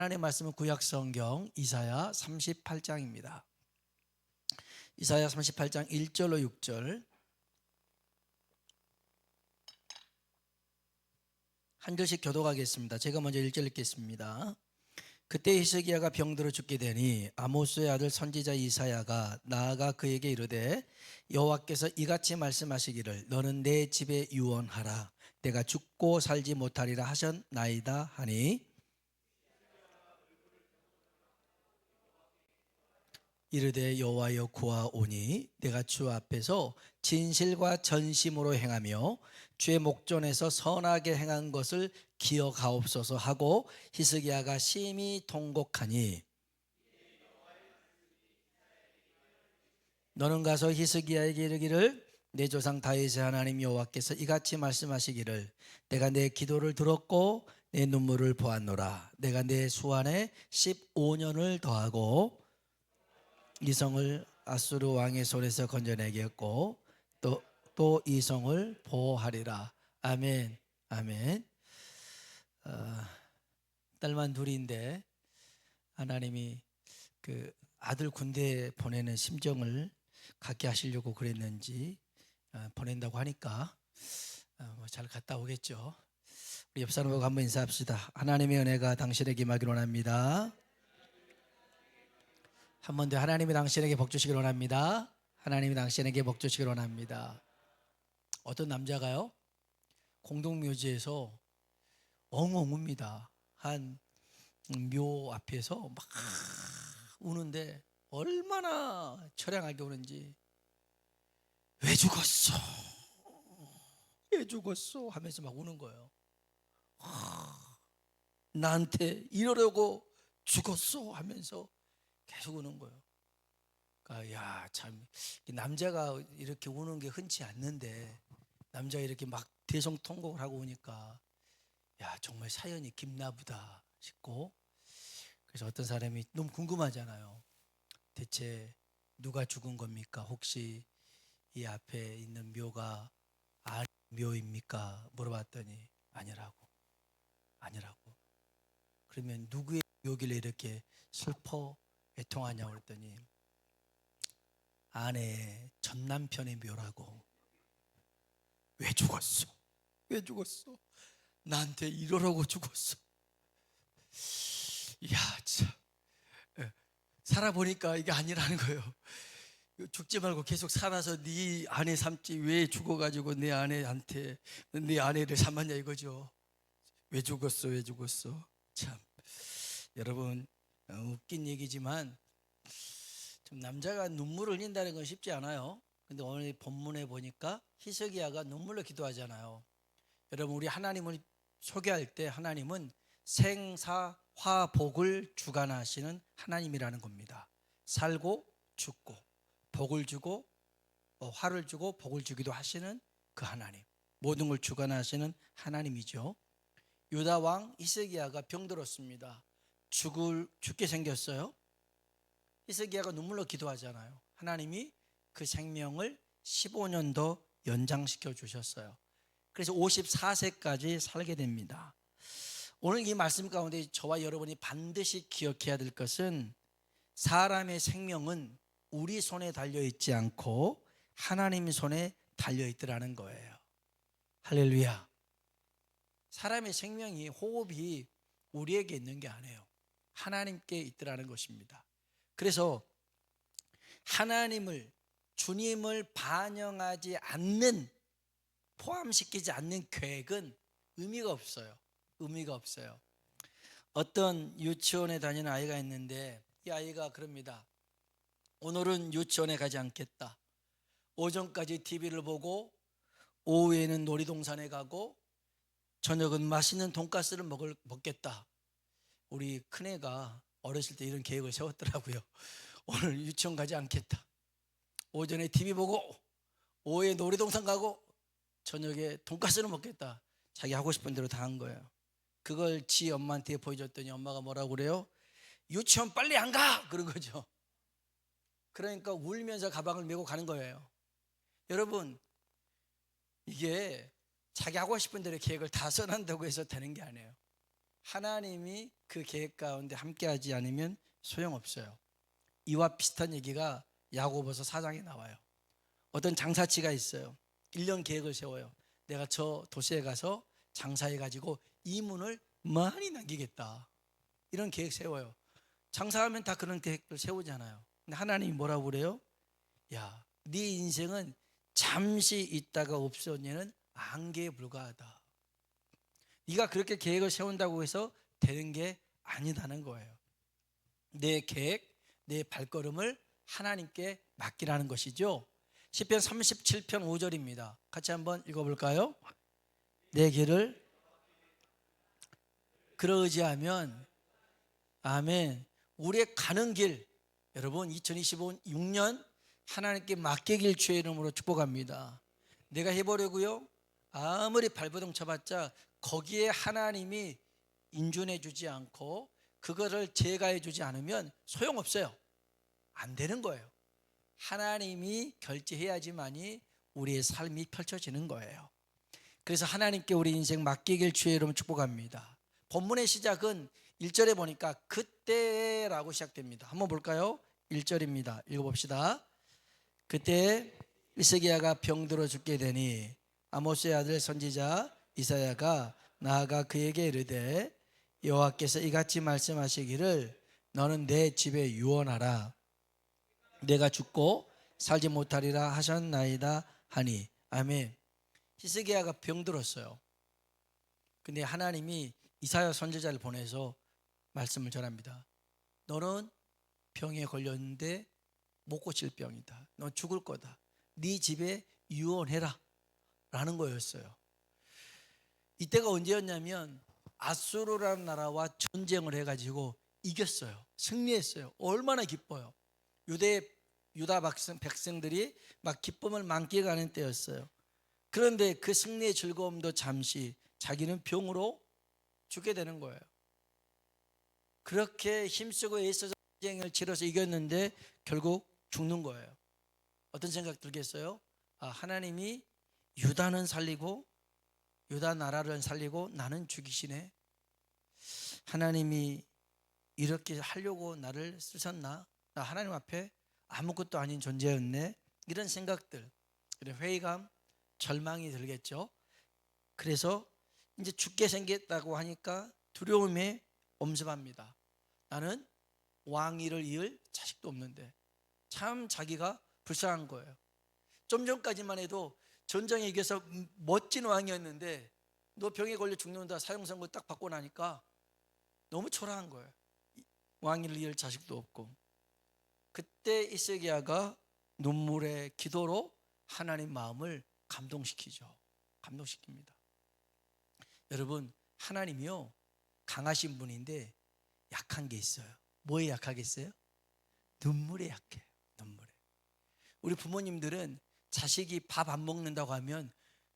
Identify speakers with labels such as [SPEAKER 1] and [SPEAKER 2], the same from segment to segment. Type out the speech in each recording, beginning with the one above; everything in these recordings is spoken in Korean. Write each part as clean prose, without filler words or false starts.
[SPEAKER 1] 하나님의 말씀은 구약성경 이사야 38장입니다. 이사야 38장 1절로 6절 한 절씩 교독하겠습니다. 제가 먼저 1절 읽겠습니다. 그때 히스기야가 병들어 죽게 되니 아모스의 아들 선지자 이사야가 나아가 그에게 이르되 여호와께서 이같이 말씀하시기를 너는 내 집에 유언하라. 내가 죽고 살지 못하리라 하셨나이다 하니 이르되 여호와여 구하오니 내가 주 앞에서 진실과 전심으로 행하며 주의 목전에서 선하게 행한 것을 기억하옵소서 하고 히스기야가 심히 통곡하니 너는 가서 히스기야에게 이르기를 내 조상 다윗의 하나님 여호와께서 이같이 말씀하시기를 내가 내 기도를 들었고 내 눈물을 보았노라. 내가 내 수완에 15년을 더하고 이 성을 아수르 왕의 손에서 건져내게 했고 또 이 성을 보호하리라. 아멘. 아멘. 딸만 둘인데 하나님이 그 아들 군대에 보내는 심정을 갖게 하시려고 그랬는지 보낸다고 하니까 잘 갔다 오겠죠. 우리 옆 사람하고 한번 인사합시다. 하나님의 은혜가 당신에게 임하기를 원합니다. 한 번 더 하나님이 당신에게 복 주시기를 원합니다. 하나님이 당신에게 복 주시기를 원합니다. 어떤 남자가요 공동묘지에서 엉엉 웁니다. 한 묘 앞에서 막 우는데 얼마나 처량하게 우는지 왜 죽었어? 왜 죽었어? 하면서 막 우는 거예요. 나한테 이러려고 죽었어? 하면서 계속 우는 거예요. 그러니까 야, 참 남자가 이렇게 우는 게 흔치 않는데 남자가 이렇게 막 대성통곡을 하고 오니까 야, 정말 사연이 깊나 보다 싶고, 그래서 어떤 사람이 너무 궁금하잖아요. 대체 누가 죽은 겁니까? 혹시 이 앞에 있는 묘가 묘입니까? 물어봤더니 아니라고. 그러면 누구의 묘길래 이렇게 슬퍼 애통하냐고 그랬더니 아내의 전 남편의 묘라고. 왜 죽었어? 나한테 이러라고 죽었어. 이야, 참 살아보니까 이게 아니라는 거예요. 죽지 말고 계속 살아서 네 아내 삼지 왜 죽어가지고 내 아내한테 내 아내를 삼았냐 이거죠. 왜 죽었어? 참 여러분 웃긴 얘기지만 좀 남자가 눈물을 흘린다는 건 쉽지 않아요. 근데 오늘 본문에 보니까 히스기야가 눈물로 기도하잖아요. 여러분 우리 하나님을 소개할 때 하나님은 생사화복을 주관하시는 하나님이라는 겁니다. 살고 죽고 복을 주고 화를 주고 복을 주기도 하시는 그 하나님, 모든 걸 주관하시는 하나님이죠. 유다 왕 히스기야가 병들었습니다. 죽게 생겼어요. 히스기야가 눈물로 기도하잖아요. 하나님이 그 생명을 15년 더 연장시켜 주셨어요. 그래서 54세까지 살게 됩니다. 오늘 이 말씀 가운데 저와 여러분이 반드시 기억해야 될 것은 사람의 생명은 우리 손에 달려있지 않고 하나님 손에 달려있더라는 거예요. 할렐루야. 사람의 생명이 호흡이 우리에게 있는 게 아니에요. 하나님께 있더라는 것입니다. 그래서 하나님을 주님을 반영하지 않는 포함시키지 않는 계획은 의미가 없어요. 어떤 유치원에 다니는 아이가 있는데 이 아이가 그럽니다. 오늘은 유치원에 가지 않겠다. 오전까지 TV를 보고 오후에는 놀이동산에 가고 저녁은 맛있는 돈가스를 먹겠다. 우리 큰애가 어렸을 때 이런 계획을 세웠더라고요. 오늘 유치원 가지 않겠다. 오전에 TV 보고 오후에 놀이동산 가고 저녁에 돈가스를 먹겠다. 자기 하고 싶은 대로 다 한 거예요. 그걸 지 엄마한테 보여줬더니 엄마가 뭐라고 그래요? 유치원 빨리 안 가! 그런 거죠. 그러니까 울면서 가방을 메고 가는 거예요. 여러분 이게 자기 하고 싶은 대로 계획을 다 써낸다고 해서 되는 게 아니에요. 하나님이 그 계획 가운데 함께하지 않으면 소용없어요. 이와 비슷한 얘기가 야고보서 4장에 나와요. 어떤 장사치가 있어요. 1년 계획을 세워요. 내가 저 도시에 가서 장사해가지고 이문을 많이 남기겠다. 이런 계획 세워요. 장사하면 다 그런 계획을 세우잖아요. 근데 하나님이 뭐라고 그래요? 야, 네 인생은 잠시 있다가 없어지는 안개에 불과하다. 네가 그렇게 계획을 세운다고 해서 되는 게 아니다는 거예요. 내 계획, 내 발걸음을 하나님께 맡기라는 것이죠. 시편 37편 5절입니다. 같이 한번 읽어볼까요? 내 길을 그러지하면 아멘. 우리의 가는 길, 여러분 2025년 하나님께 맡기길 주의 이름으로 축복합니다. 내가 해보려고요, 아무리 발버둥 쳐봤자 거기에 하나님이 인준해 주지 않고 그거를 제가해 주지 않으면 소용없어요. 안 되는 거예요. 하나님이 결제해야지만이 우리의 삶이 펼쳐지는 거예요. 그래서 하나님께 우리 인생 맡기길 주의 이름으로 축복합니다. 본문의 시작은 1절에 보니까 그때라고 시작됩니다. 한번 볼까요? 1절입니다. 읽어봅시다. 그때 히스기야가 병들어 죽게 되니 아모스의 아들 선지자 이사야가 나아가 그에게 이르되 여호와께서 이같이 말씀하시기를 너는 내 집에 유언하라. 내가 죽고 살지 못하리라 하셨나이다 하니. 아멘. 히스기야가 병들었어요. 근데 하나님이 이사야 선지자를 보내서 말씀을 전합니다. 너는 병에 걸렸는데 못 고칠 병이다. 너 죽을 거다. 네 집에 유언해라 라는 거였어요. 이때가 언제였냐면 아수르라는 나라와 전쟁을 해가지고 이겼어요. 승리했어요. 얼마나 기뻐요. 유다 백성들이 막 기쁨을 만끽하는 때였어요. 그런데 그 승리의 즐거움도 잠시, 자기는 병으로 죽게 되는 거예요. 그렇게 힘쓰고 애써서 전쟁을 치러서 이겼는데 결국 죽는 거예요. 어떤 생각 들겠어요? 아, 하나님이 유다는 살리고 유다 나라를 살리고 나는 죽이시네. 하나님이 이렇게 하려고 나를 쓰셨나? 나 하나님 앞에 아무것도 아닌 존재였네. 이런 생각들, 회의감, 절망이 들겠죠. 그래서 이제 죽게 생겼다고 하니까 두려움에 엄습합니다. 나는 왕위를 이을 자식도 없는데. 참 자기가 불쌍한 거예요. 좀 전까지만 해도 전쟁에 이겨서 멋진 왕이었는데 너 병에 걸려 죽는다 사형선고 딱 받고 나니까 너무 초라한 거예요. 왕위를 이을 자식도 없고. 그때 히스기야가 눈물의 기도로 하나님 마음을 감동시키죠. 감동시킵니다. 여러분, 하나님이요 강하신 분인데 약한 게 있어요. 뭐에 약하겠어요? 눈물에 약해요. 눈물에. 우리 부모님들은 자식이 밥 안 먹는다고 하면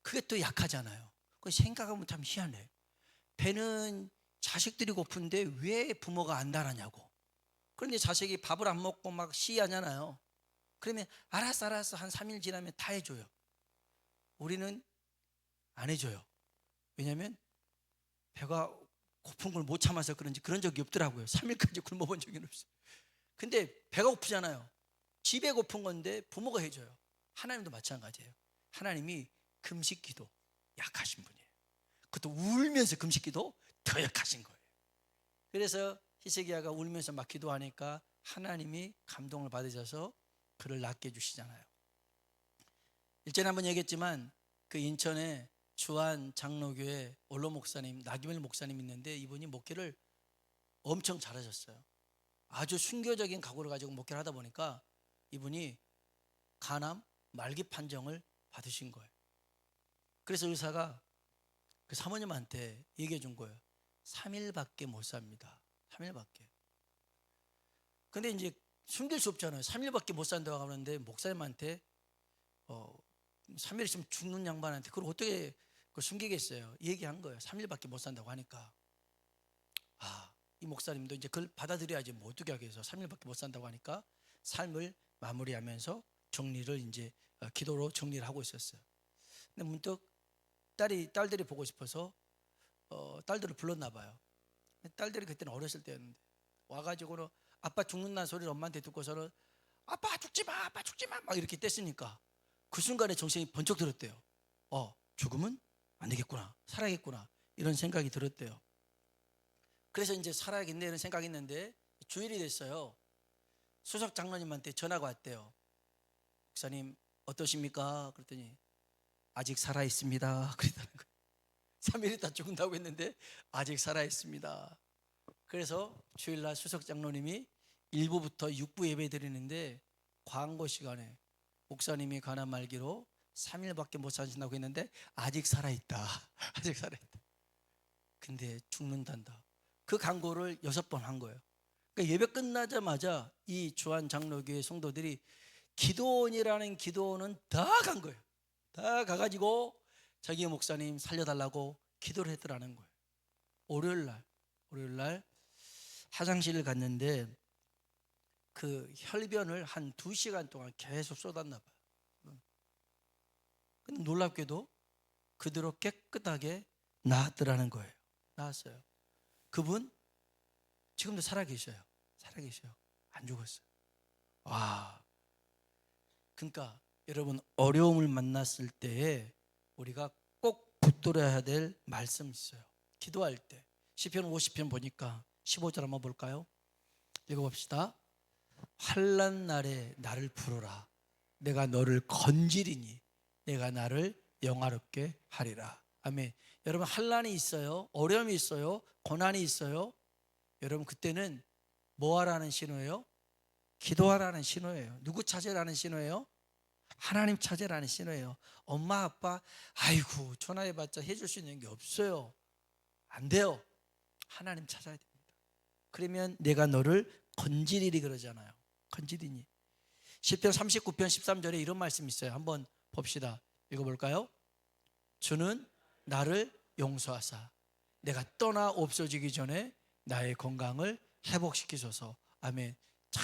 [SPEAKER 1] 그게 또 약하잖아요. 그 생각하면 참 희한해요. 배는 자식들이 고픈데 왜 부모가 안달하냐고. 그런데 자식이 밥을 안 먹고 막 시위하잖아요. 그러면 알았어 한 3일 지나면 다 해줘요. 우리는 안 해줘요. 왜냐하면 배가 고픈 걸 못 참아서 그런지 그런 적이 없더라고요. 3일까지 굶어본 적이 없어요. 근데 배가 고프잖아요. 집에 고픈 건데 부모가 해줘요. 하나님도 마찬가지예요. 하나님이 금식 기도 약하신 분이에요. 그것도 울면서 금식 기도 더 약하신 거예요. 그래서 히스기야가 울면서 막 기도하니까 하나님이 감동을 받으셔서 그를 낫게 해주시잖아요. 일전에 한번 얘기했지만 그 인천에 주한 장로교회 원로 목사님 나기멜 목사님 있는데 이분이 목회를 엄청 잘하셨어요. 아주 순교적인 각오를 가지고 목회를 하다 보니까 이분이 간암 말기 판정을 받으신 거예요. 그래서 의사가 그 사모님한테 얘기해 준 거예요. 3일밖에 못 삽니다. 3일밖에. 근데 이제 숨길 수 없잖아요. 3일밖에 못 산다고 하는데 목사님한테 3일 있으면 죽는 양반한테 그걸 어떻게 숨기겠어요. 얘기한 거예요. 3일밖에 못 산다고 하니까. 이 목사님도 이제 그걸 받아들여야지 뭐 어떻게 하겠어. 3일밖에 못 산다고 하니까 삶을 마무리하면서 정리를 이제 기도로 정리를 하고 있었어요. 근데 문득 딸들이 보고 싶어서 딸들을 불렀나 봐요. 딸들이 그때는 어렸을 때였는데 와가지고는 아빠 죽는다는 소리를 엄마한테 듣고서는 아빠 죽지 마, 아빠 죽지 마, 막 이렇게 뗐으니까 그 순간에 정신이 번쩍 들었대요. 죽으면 안 되겠구나, 살아야겠구나, 이런 생각이 들었대요. 그래서 이제 살아야겠네 이런 생각이 있는데 주일이 됐어요. 수석 장로님한테 전화가 왔대요. 목사님 어떠십니까? 그랬더니 아직 살아있습니다. 그랬다는 거예요. 3일 있다 죽는다고 했는데 아직 살아있습니다. 그래서 주일날 수석 장로님이 1부부터 6부 예배 드리는데 광고 시간에 목사님이 가난 말기로 3일밖에 못 사신다고 했는데 아직 살아있다. 아직 살아있다. 근데 죽는단다. 그 광고를 6번 한 거예요. 그러니까 예배 끝나자마자 이 주한 장로교회 성도들이 기도원이라는 기도원은 다 간 거예요. 다 가가지고 자기 목사님 살려달라고 기도를 했더라는 거예요. 월요일날 화장실을 갔는데 그 혈변을 한 2시간 동안 계속 쏟았나 봐요. 근데 놀랍게도 그대로 깨끗하게 나았더라는 거예요. 나았어요. 그분 지금도 살아계셔요. 안 죽었어요. 와. 그러니까 여러분 어려움을 만났을 때에 우리가 꼭 붙들어야 될 말씀이 있어요. 기도할 때 시편 50편 보니까 15절 한번 볼까요? 읽어봅시다. 환난 날에 나를 부르라. 내가 너를 건지리니 내가 나를 영화롭게 하리라. 아멘. 여러분 환난이 있어요. 어려움이 있어요. 고난이 있어요. 여러분 그때는 뭐 하라는 신호예요? 기도하라는 신호예요. 누구 찾으라는 신호예요? 하나님 찾으라는 신호예요. 엄마 아빠 아이고 전화해봤자 해줄 수 있는 게 없어요. 안 돼요. 하나님 찾아야 됩니다. 그러면 내가 너를 건지리리 그러잖아요. 건지리니. 시편 39편 13절에 이런 말씀이 있어요. 한번 봅시다. 읽어볼까요? 주는 나를 용서하사 내가 떠나 없어지기 전에 나의 건강을 회복시키소서. 아멘. 참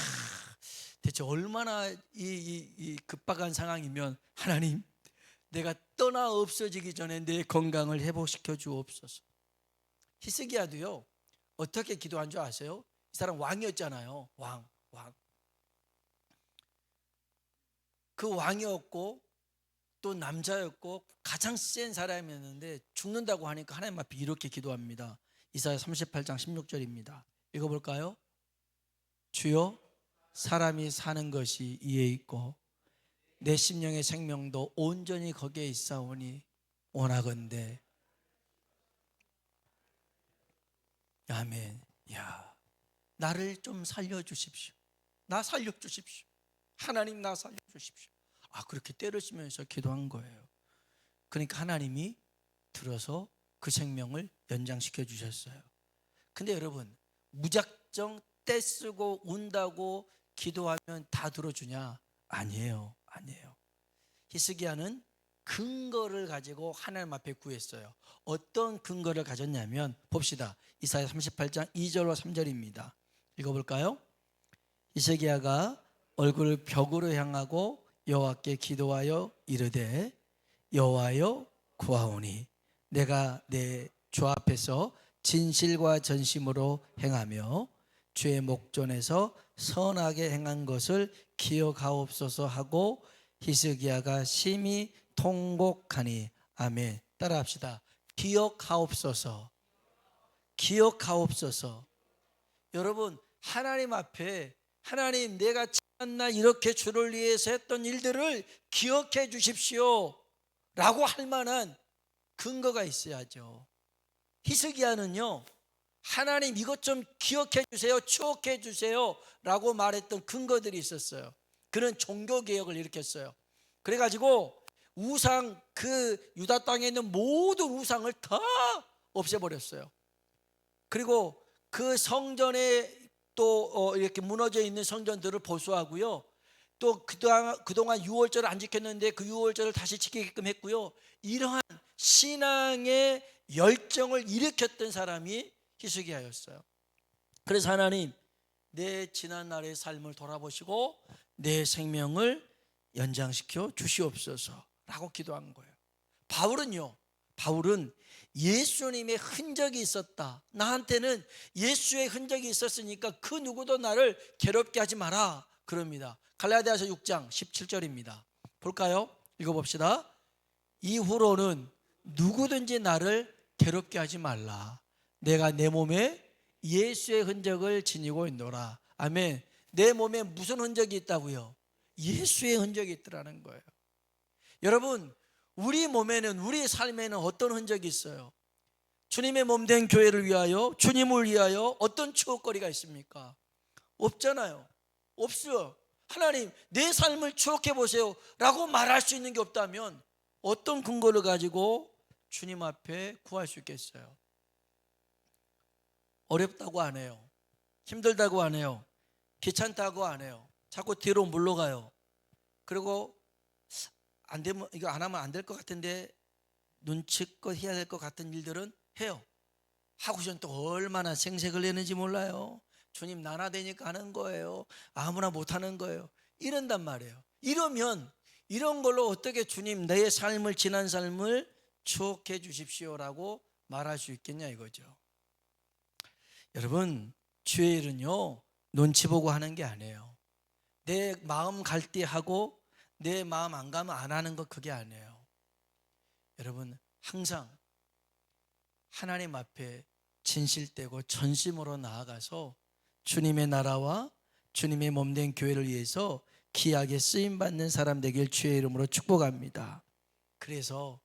[SPEAKER 1] 대체 얼마나 이 급박한 상황이면 하나님 내가 떠나 없어지기 전에 내 건강을 회복시켜 주옵소서. 히스기야도요 어떻게 기도한 줄 아세요? 이 사람 왕이었잖아요. 왕. 그 왕이었고 또 남자였고 가장 센 사람이었는데 죽는다고 하니까 하나님 앞에 이렇게 기도합니다. 이사야 38장 16절입니다. 읽어볼까요? 주여 사람이 사는 것이 이에 있고 내 심령의 생명도 온전히 거기에 있사오니 원하건대. 아멘. 야, 나를 좀 살려주십시오. 나 살려주십시오. 하나님 나 살려주십시오. 그렇게 때려치면서 기도한 거예요. 그러니까 하나님이 들어서 그 생명을 연장시켜 주셨어요. 근데 여러분 무작정 떼쓰고 운다고 기도하면 다 들어주냐? 아니에요. 히스기야는 근거를 가지고 하나님 앞에 구했어요. 어떤 근거를 가졌냐면 봅시다. 이사야 38장 2절과 3절입니다. 읽어볼까요? 히스기야가 얼굴을 벽으로 향하고 여호와께 기도하여 이르되 여호와여 구하오니 내가 내 주 앞에서 진실과 전심으로 행하며 주의 목전에서 선하게 행한 것을 기억하옵소서 하고 히스기야가 심히 통곡하니. 아멘. 따라합시다. 기억하옵소서. 여러분 하나님 앞에 하나님 내가 지난날 이렇게 주를 위해서 했던 일들을 기억해 주십시오 라고 할 만한 근거가 있어야죠. 히스기야는요 하나님 이것 좀 기억해 주세요, 추억해 주세요 라고 말했던 근거들이 있었어요. 그런 종교개혁을 일으켰어요. 그래가지고 우상, 그 유다 땅에 있는 모든 우상을 다 없애버렸어요. 그리고 그 성전에 또 이렇게 무너져 있는 성전들을 보수하고요, 또 그동안 유월절을 안 지켰는데 그 유월절을 다시 지키게끔 했고요. 이러한 신앙의 열정을 일으켰던 사람이 히스기야였어요. 그래서 하나님 내 지난날의 삶을 돌아보시고 내 생명을 연장시켜 주시옵소서 라고 기도한 거예요. 바울은 예수님의 흔적이 있었다. 나한테는 예수의 흔적이 있었으니까 그 누구도 나를 괴롭게 하지 마라. 그럽니다. 갈라디아서 6장 17절입니다. 볼까요? 읽어봅시다. 이후로는 누구든지 나를 괴롭게 하지 말라. 내가 내 몸에 예수의 흔적을 지니고 있노라. 아멘. 내 몸에 무슨 흔적이 있다고요? 예수의 흔적이 있더라는 거예요. 여러분, 우리 몸에는, 우리 삶에는 어떤 흔적이 있어요? 주님의 몸 된 교회를 위하여, 주님을 위하여 어떤 추억거리가 있습니까? 없잖아요. 없어요. 하나님, 내 삶을 추억해 보세요 라고 말할 수 있는 게 없다면 어떤 근거를 가지고 주님 앞에 구할 수 있겠어요? 어렵다고 안 해요. 힘들다고 안 해요. 귀찮다고 안 해요. 자꾸 뒤로 물러가요. 그리고 안 되면, 이거 안 하면 안 될 것 같은데 눈치껏 해야 될 것 같은 일들은 해요. 하고선 또 얼마나 생색을 내는지 몰라요. 주님 나나되니까 하는 거예요. 아무나 못하는 거예요. 이런단 말이에요. 이러면 이런 걸로 어떻게 주님 내 삶을, 지난 삶을 추억해 주십시오라고 말할 수 있겠냐 이거죠. 여러분, 주의 일은요 눈치 보고 하는 게 아니에요. 내 마음 갈 때 하고 내 마음 안 가면 안 하는 거, 그게 아니에요. 여러분, 항상 하나님 앞에 진실되고 전심으로 나아가서 주님의 나라와 주님의 몸된 교회를 위해서 귀하게 쓰임받는 사람 되길 주의 이름으로 축복합니다. 그래서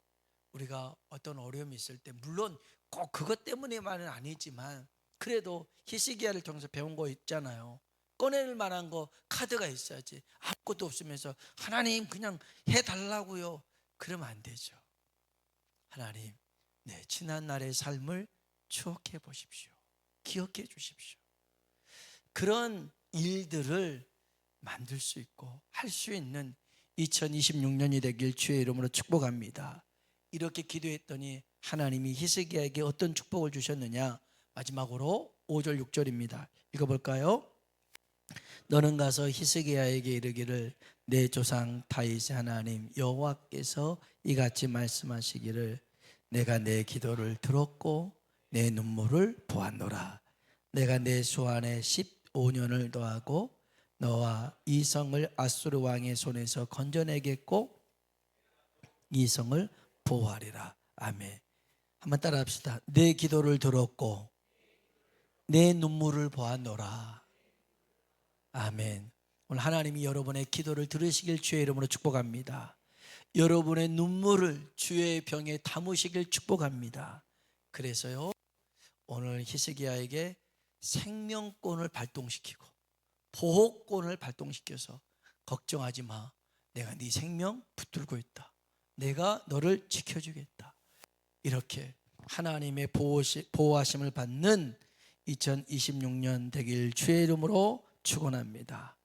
[SPEAKER 1] 우리가 어떤 어려움이 있을 때, 물론 꼭 그것 때문에만은 아니지만 그래도 히스기야를 통해서 배운 거 있잖아요. 꺼낼 만한 거 카드가 있어야지. 아무것도 없으면서 하나님 그냥 해달라고요, 그러면 안 되죠. 하나님, 내 지난 날의 삶을 추억해 보십시오. 기억해 주십시오. 그런 일들을 만들 수 있고 할 수 있는 2026년이 되길 주의 이름으로 축복합니다. 이렇게 기도했더니 하나님이 히스기야에게 어떤 축복을 주셨느냐? 마지막으로 5절 6절입니다. 읽어볼까요? 너는 가서 히스기야에게 이르기를 내 조상 다윗의 하나님 여호와께서 이같이 말씀하시기를 내가 내 기도를 들었고 내 눈물을 보았노라. 내가 내 수완에 15년을 더하고 너와 이 성을 아수르 왕의 손에서 건져내겠고 이 성을 보호하리라. 아멘. 한번 따라 합시다. 내 기도를 들었고 내 눈물을 보았노라. 아멘. 오늘 하나님이 여러분의 기도를 들으시길 주의 이름으로 축복합니다. 여러분의 눈물을 주의 병에 담으시길 축복합니다. 그래서요, 오늘 히스기야에게 생명권을 발동시키고 보호권을 발동시켜서 걱정하지 마. 내가 네 생명 붙들고 있다. 내가 너를 지켜주겠다. 이렇게 하나님의 보호하심을 받는 2026년 되길 주의 이름으로 축원합니다.